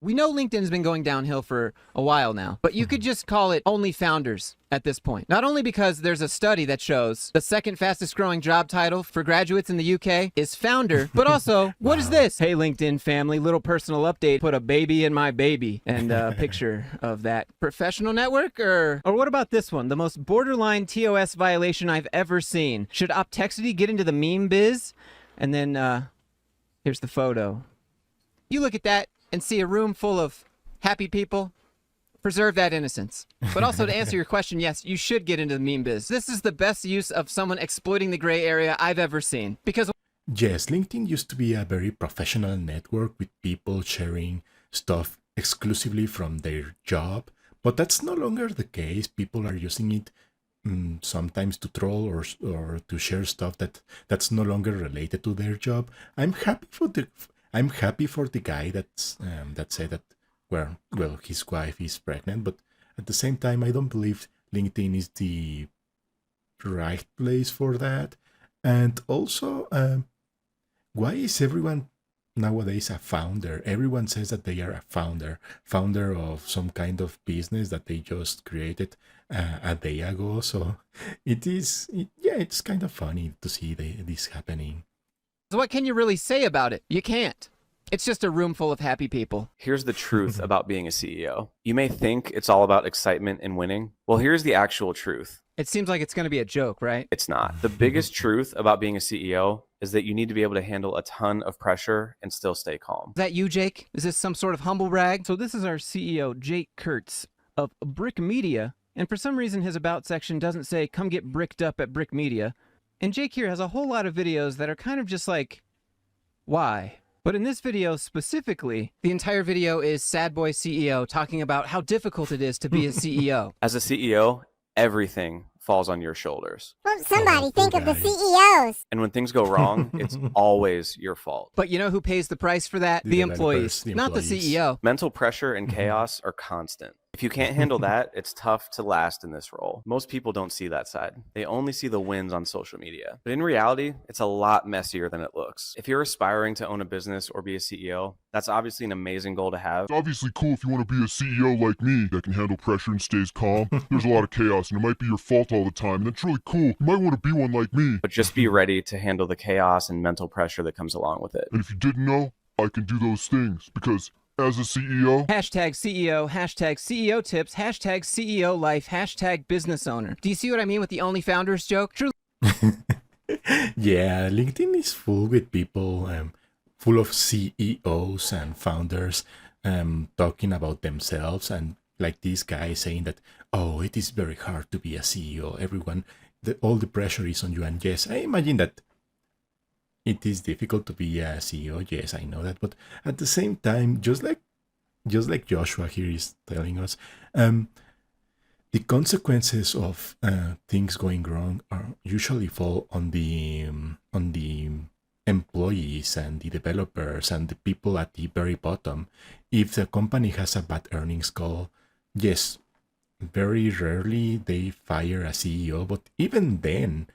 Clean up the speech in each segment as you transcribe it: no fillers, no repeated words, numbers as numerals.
We know LinkedIn's been going downhill for a while now, but you could just call it only founders at this point. Not only because there's a study that shows the second fastest growing job title for graduates in the UK is founder, but also, what is this? Hey, LinkedIn family, little personal update. Put a baby in my baby and a picture of that professional network. Or what about this one? The most borderline TOS violation I've ever seen. Should Optexity get into the meme biz? And then here's the photo. You look at that and see a room full of happy people, preserve that innocence. But also to answer your question, yes, you should get into the meme biz. This is the best use of someone exploiting the gray area I've ever seen. Because yes, LinkedIn used to be a very professional network with people sharing stuff exclusively from their job, but that's no longer the case. People are using it sometimes to troll or to share stuff that's no longer related to their job. I'm happy for the guy that said that well his wife is pregnant, but at the same time I don't believe LinkedIn is the right place for that. And also, why is everyone nowadays a founder? Everyone says that they are a founder of some kind of business that they just created a day ago. So it's kind of funny to see this happening. what can you really say about it? You can't. It's just a room full of happy people. Here's the truth about being a CEO. You may think it's all about excitement and winning. Well, here's the actual truth. It seems like it's going to be a joke, right? It's not. The biggest truth about being a CEO is that you need to be able to handle a ton of pressure and still stay calm. Is that you, Jake? Is this some sort of humble brag? So this is our CEO, Jake Kurtz of Brick Media. And for some reason, his About section doesn't say, come get bricked up at Brick Media. And Jake here has a whole lot of videos that are kind of just like, why? But in this video specifically, the entire video is Sad Boy CEO talking about how difficult it is to be a CEO. As a CEO, everything falls on your shoulders. Well, somebody think of the CEOs. And when things go wrong, it's always your fault. But you know who pays the price for that? The employees, not the CEO. Mental pressure and chaos are constant. If you can't handle that, it's tough to last in this role. Most people don't see that side. They only see the wins on social media. But in reality, it's a lot messier than it looks. If you're aspiring to own a business or be a CEO, that's obviously an amazing goal to have. It's obviously cool if you want to be a CEO like me that can handle pressure and stays calm. There's a lot of chaos and it might be your fault all the time. And that's really cool. You might want to be one like me. But just be ready to handle the chaos and mental pressure that comes along with it. And if you didn't know, I can do those things because as a CEO... Hashtag CEO tips, hashtag CEO life, hashtag business owner. Do you see what I mean with the only founders joke? True. Yeah, LinkedIn is full with people, full of CEOs and founders talking about themselves, and like this guy saying that, oh, it is very hard to be a CEO. Everyone, all the pressure is on you. And yes, I imagine that it is difficult to be a CEO. Yes, I know that. But at the same time, just like Joshua here is telling us, the consequences of things going wrong are usually fall on the employees and the developers and the people at the very bottom. If the company has a bad earnings call, yes, very rarely they fire a CEO. But even then,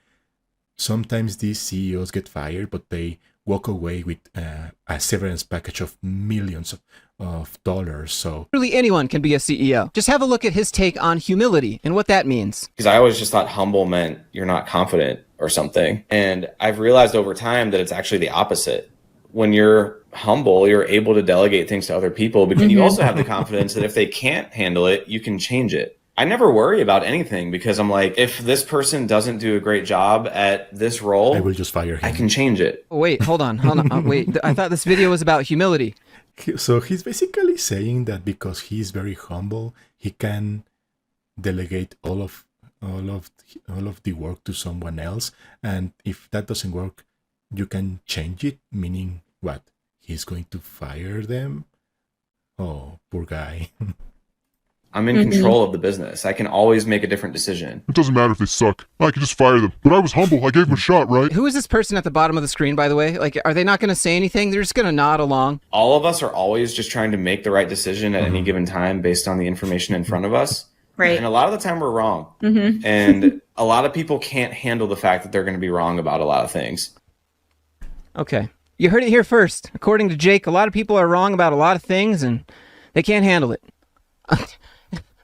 sometimes these CEOs get fired, but they walk away with a severance package of millions of dollars. So really anyone can be a CEO. Just have a look at his take on humility and what that means. Because I always just thought humble meant you're not confident or something. And I've realized over time that it's actually the opposite. When you're humble, you're able to delegate things to other people because you also have the confidence that if they can't handle it, you can change it. I never worry about anything because I'm like, if this person doesn't do a great job at this role, I will just fire him. I can change it. Wait, hold on. Wait, I thought this video was about humility. So he's basically saying that because he's very humble, he can delegate all of the work to someone else, and if that doesn't work, you can change it. Meaning what? He's going to fire them? Oh, poor guy. I'm in control of the business. I can always make a different decision. It doesn't matter if they suck. I can just fire them. But I was humble. I gave them a shot, right? Who is this person at the bottom of the screen, by the way? Like, are they not going to say anything? They're just going to nod along. All of us are always just trying to make the right decision at any given time based on the information in front of us. Right. And a lot of the time we're wrong. And a lot of people can't handle the fact that they're going to be wrong about a lot of things. Okay. You heard it here first. According to Jake, a lot of people are wrong about a lot of things, and They can't handle it.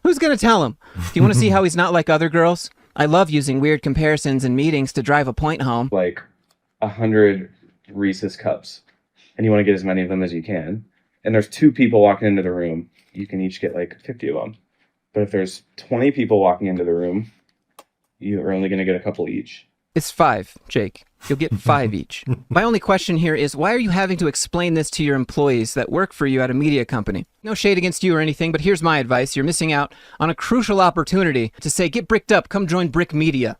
Who's gonna tell him? Do you want to see how he's not like other girls? I love using weird comparisons in meetings to drive a point home. Like 100 Reese's cups, and you want to get as many of them as you can. And there's 2 people walking into the room. You can each get like 50 of them. But if there's 20 people walking into the room, you are only going to get a couple each. It's 5, Jake. You'll get 5 each. My only question here is, why are you having to explain this to your employees that work for you at a media company? No shade against you or anything, but here's my advice. You're missing out on a crucial opportunity to say, get bricked up, come join Brick Media.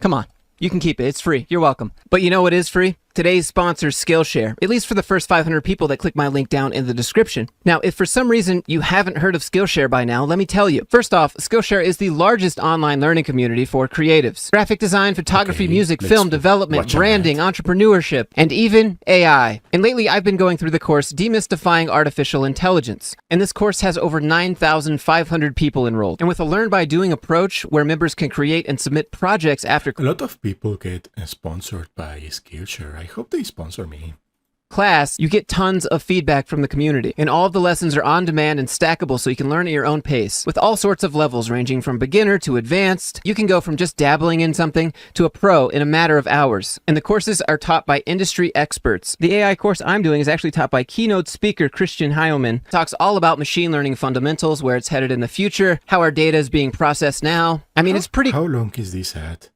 Come on. You can keep it. It's free. You're welcome. But you know what is free? Today's sponsor, Skillshare, at least for the first 500 people that click my link down in the description. Now, if for some reason you haven't heard of Skillshare by now, let me tell you. First off, Skillshare is the largest online learning community for creatives. Graphic design, photography, music, film, development, branding, entrepreneurship, and even AI. And lately, I've been going through the course Demystifying Artificial Intelligence. And this course has over 9,500 people enrolled. And with a learn-by-doing approach where members can create and submit projects after A lot of people get sponsored by Skillshare. I hope they sponsor me. class, you get tons of feedback from the community. And all of the lessons are on demand and stackable so you can learn at your own pace. With all sorts of levels ranging from beginner to advanced, you can go from just dabbling in something to a pro in a matter of hours. And the courses are taught by industry experts. The AI course I'm doing is actually taught by keynote speaker Christian Heilman. Talks all about machine learning fundamentals, where it's headed in the future, how our data is being processed now. I mean, it's pretty... How long is this at?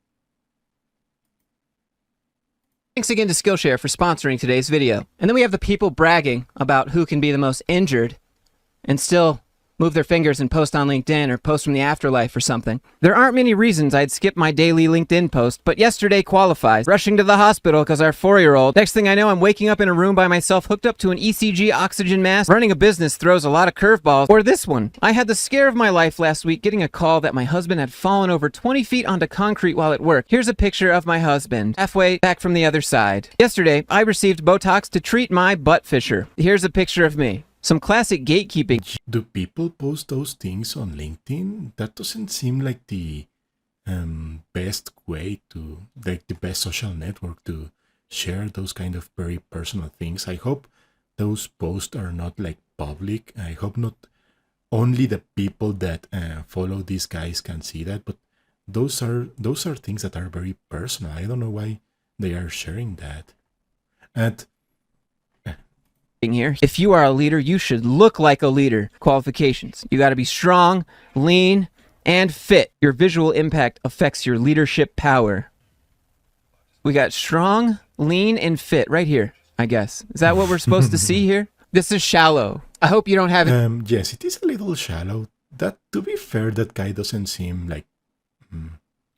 Thanks again to Skillshare for sponsoring today's video. And then we have the people bragging about who can be the most injured and still move their fingers and post on LinkedIn or post from the afterlife or something. There aren't many reasons I'd skip my daily LinkedIn post, but yesterday qualifies. Rushing to the hospital because our 4-year-old. Next thing I know, I'm waking up in a room by myself, hooked up to an ECG oxygen mask. Running a business throws a lot of curveballs. Or this one. I had the scare of my life last week getting a call that my husband had fallen over 20 feet onto concrete while at work. Here's a picture of my husband, halfway back from the other side. Yesterday, I received Botox to treat my butt fissure. Here's a picture of me. Some classic gatekeeping. Do people post those things on LinkedIn? That doesn't seem like the best way to, like the best social network to share those kind of very personal things. I hope those posts are not like public. I hope not only the people that follow these guys can see that, but those are things that are very personal. I don't know why they are sharing that. And here. If you are a leader, you should look like a leader. Qualifications. You got to be strong, lean, and fit. Your visual impact affects your leadership power. We got strong, lean, and fit right here, I guess. Is that what we're supposed to see here? This is shallow. I hope you don't have it. Yes, it is a little shallow. That, to be fair, that guy doesn't seem like,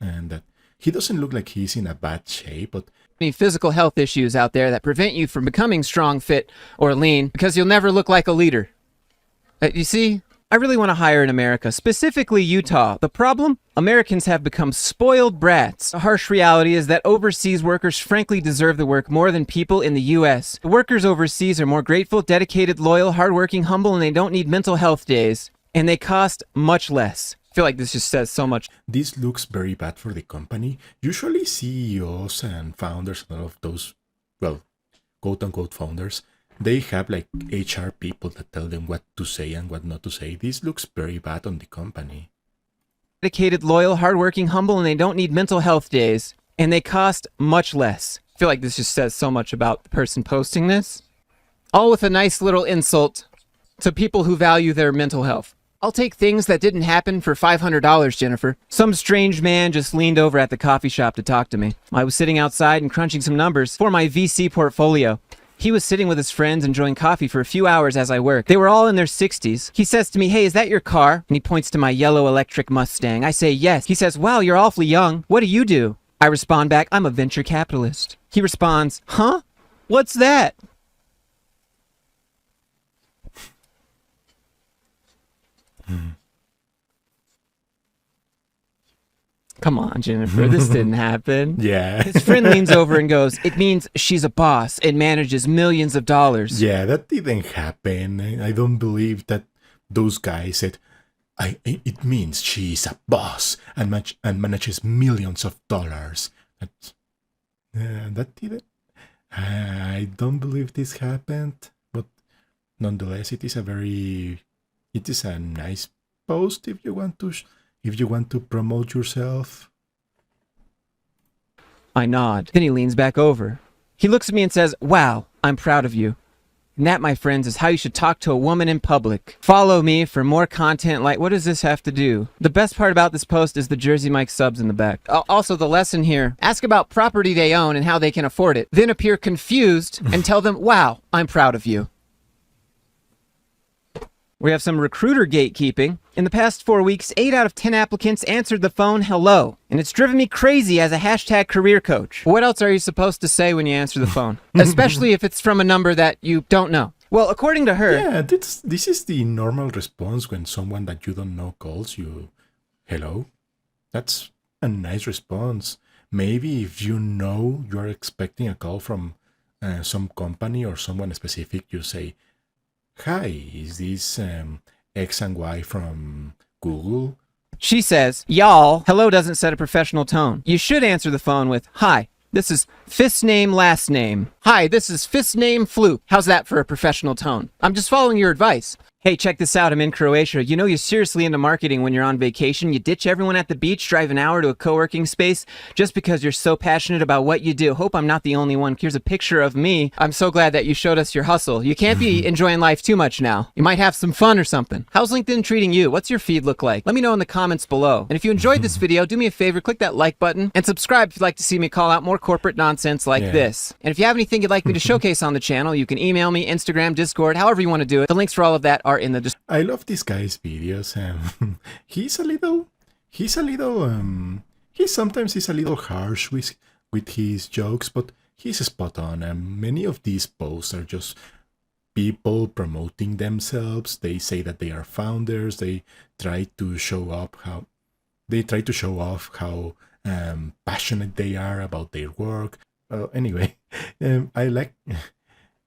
and that he doesn't look like he's in a bad shape, but Any physical health issues out there that prevent you from becoming strong, fit, or lean because you'll never look like a leader. You see, I really want to hire in America, specifically Utah. The problem? Americans have become spoiled brats. The harsh reality is that overseas workers frankly deserve the work more than people in the U.S. The workers overseas are more grateful, dedicated, loyal, hardworking, humble, and they don't need mental health days. And they cost much less. I feel like this just says so much. this looks very bad for the company. Usually CEOs and founders and all of those, well, quote-unquote founders, they have like HR people that tell them what to say and what not to say. This looks very bad on the company. Dedicated, loyal, hardworking, humble, and they don't need mental health days. And they cost much less. I feel like this just says so much about the person posting this. All with a nice little insult to people who value their mental health. I'll take things that didn't happen for $500, Jennifer. Some strange man just leaned over at the coffee shop to talk to me. I was sitting outside and crunching some numbers for my VC portfolio. He was sitting with his friends enjoying coffee for a few hours as I worked. They were all in their 60s. He says to me, "Hey, is that your car?" And he points to my yellow electric Mustang. I say, "Yes." He says, "Wow, you're awfully young. What do you do?" I respond back, "I'm a venture capitalist." He responds, "Huh? What's that?" Come on, Jennifer, this didn't happen. Yeah. His friend leans over and goes, "It means she's a boss and manages millions of dollars." Yeah, that didn't happen. I don't believe that those guys said, it means she's a boss and manages millions of dollars. That didn't. I don't believe this happened. But nonetheless, it is a nice post if you want to promote yourself. I nod. Then he leans back over. He looks at me and says, "Wow, I'm proud of you. And that, my friends, is how you should talk to a woman in public. Follow me for more content like, what does this have to do?" The best part about this post is the Jersey Mike subs in the back. Also, the lesson here, ask about property they own and how they can afford it. Then appear confused and tell them, "Wow, I'm proud of you." We have some recruiter gatekeeping. In the past 4 weeks, 8 out of 10 applicants answered the phone hello. And it's driven me crazy as a hashtag career coach. What else are you supposed to say when you answer the phone? Especially if it's from a number that you don't know. Well, according to her... Yeah, this is the normal response when someone that you don't know calls you. Hello? That's a nice response. Maybe if you know you're expecting a call from some company or someone specific, you say, "Hi, is this X and Y from Google?" She says, "Y'all, hello doesn't set a professional tone. You should answer the phone with, 'Hi, this is Fist name, last name. Hi, this is Fist name, Fluke.' How's that for a professional tone? I'm just following your advice. Hey, check this out. I'm in Croatia. You know you're seriously into marketing when you're on vacation. You ditch everyone at the beach, drive an hour to a co-working space just because you're so passionate about what you do. Hope I'm not the only one. Here's a picture of me. I'm so glad that you showed us your hustle. You can't be enjoying life too much now. You might have some fun or something. How's LinkedIn treating you? What's your feed look like? Let me know in the comments below. And if you enjoyed this video, do me a favor, click that like button and subscribe if you'd like to see me call out more corporate nonsense like this. And if you have anything you'd like me to showcase on the channel, you can email me, Instagram, Discord, however you want to do it. The links for all of that are in the description. I love this guy's videos. He sometimes is a little harsh with his jokes, but he's spot on. Many of these posts are just people promoting themselves. They say that they are founders. They try to show off how passionate they are about their work. Anyway, I like.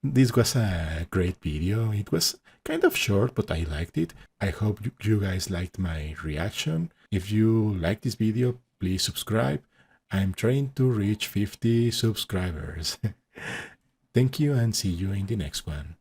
This was a great video. It was kind of short, but I liked it. I hope you guys liked my reaction. If you like this video, please subscribe. I'm trying to reach 50 subscribers. Thank you and see you in the next one.